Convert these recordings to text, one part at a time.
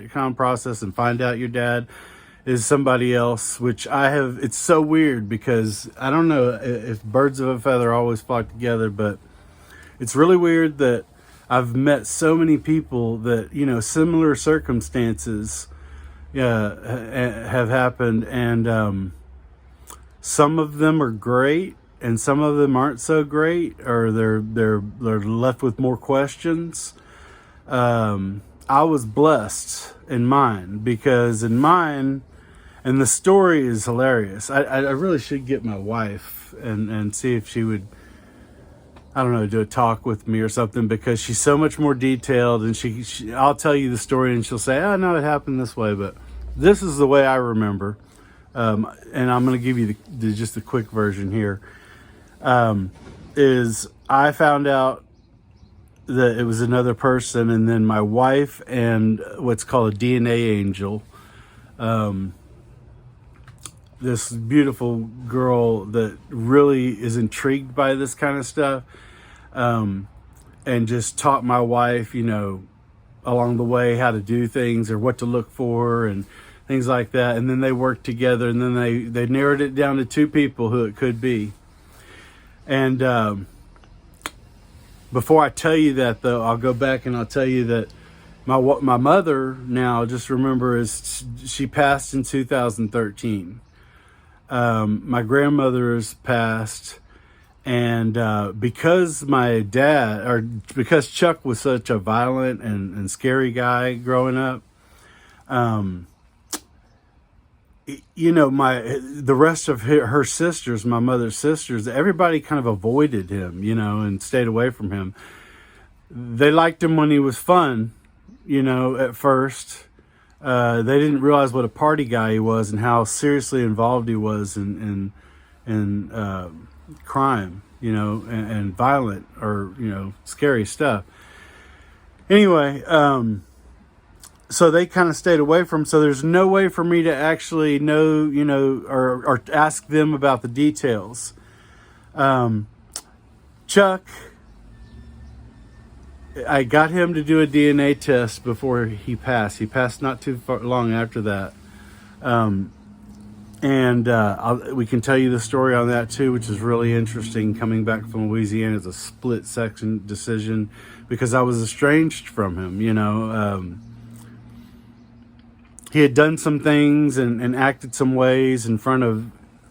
kind process and find out your dad is somebody else, which I have. It's so weird because I don't know if birds of a feather always flock together, but it's really weird that I've met so many people that, similar circumstances have happened, and some of them are great and some of them aren't so great, or they're left with more questions. I was blessed in mine, because in mine, and the story is hilarious. I really should get my wife and see if she would, I don't know, do a talk with me or something, because she's so much more detailed, and I'll tell you the story and she'll say, oh no, it happened this way, but this is the way I remember. And I'm going to give you just a quick version here. Is I found out that it was another person, and then my wife and what's called a DNA angel, this beautiful girl that really is intrigued by this kind of stuff, and just taught my wife, along the way how to do things or what to look for and things like that. And then they worked together, and then they narrowed it down to two people who it could be. And before I tell you that, though, I'll go back and I'll tell you that my mother, now just remember, she passed in 2013. My grandmother has passed, and because because Chuck was such a violent and scary guy growing up, the rest of her sisters, my mother's sisters, everybody kind of avoided him, and stayed away from him. They liked him when he was fun, at first. They didn't realize what a party guy he was and how seriously involved he was in crime, and violent or, scary stuff. Anyway, so they kind of stayed away from him. So there's no way for me to actually know, or ask them about the details. Chuck, I got him to do a DNA test before he passed. He passed not too long after that. We can tell you the story on that too, which is really interesting. Coming back from Louisiana is a split section decision, because I was estranged from him, he had done some things and acted some ways in front of,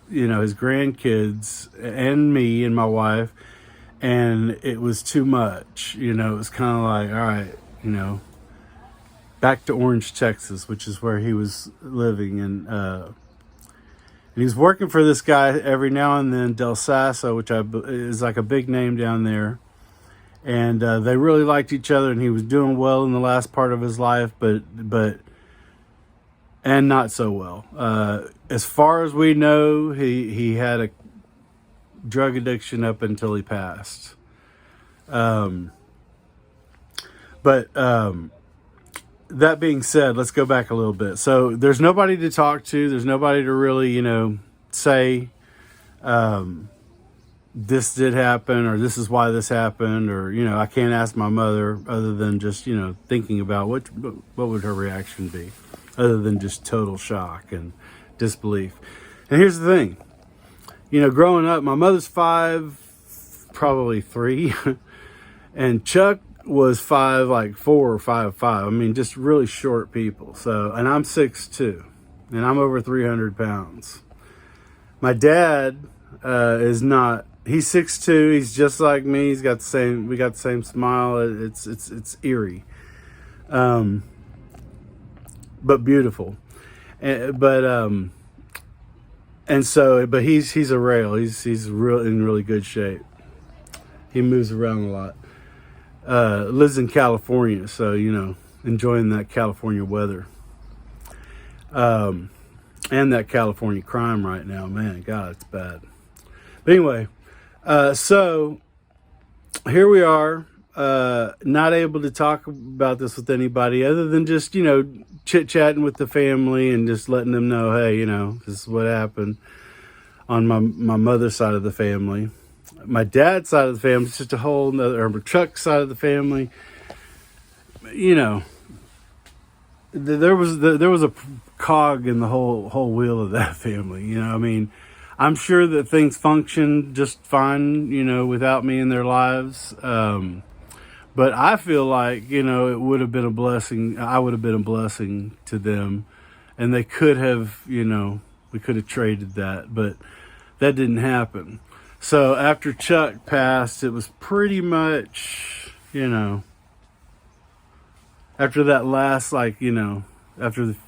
his grandkids and me and my wife. And it was too much, it was kind of like, all right, back to Orange, Texas, which is where he was living. And he was working for this guy every now and then, Del Sasso, which is like a big name down there. And they really liked each other, and he was doing well in the last part of his life, and not so well. As far as we know, he had a drug addiction up until he passed. That being said, let's go back a little bit. So there's nobody to talk to. There's nobody to really, say, this did happen, or this is why this happened, or, I can't ask my mother other than just, thinking about what would her reaction be, other than just total shock and disbelief. And here's the thing, growing up, my mother's 5, probably 3, and Chuck was 5, like 4 or 5'5". I mean, just really short people. So, and I'm 6'2", and I'm over 300 pounds. My dad is not. He's 6'2". He's just like me. We got the same smile. It's eerie, but beautiful. But he's a rail. He's in really good shape. He moves around a lot. Lives in California, so enjoying that California weather. And that California crime right now, man, God, it's bad. But anyway, so here we are, not able to talk about this with anybody other than just, chit-chatting with the family and just letting them know, hey, this is what happened on my mother's side of the family. My dad's side of the family is just a whole nother, or Chuck's side of the family, there was a cog in the whole wheel of that family. You know, I mean, I'm sure that things function just fine, you know, without me in their lives. But I feel like, you know, it would have been a blessing. I would have been a blessing to them, and they could have, you know, we could have traded that, but that didn't happen. So after Chuck passed, it was pretty much, you know, after that last, like, you know, after the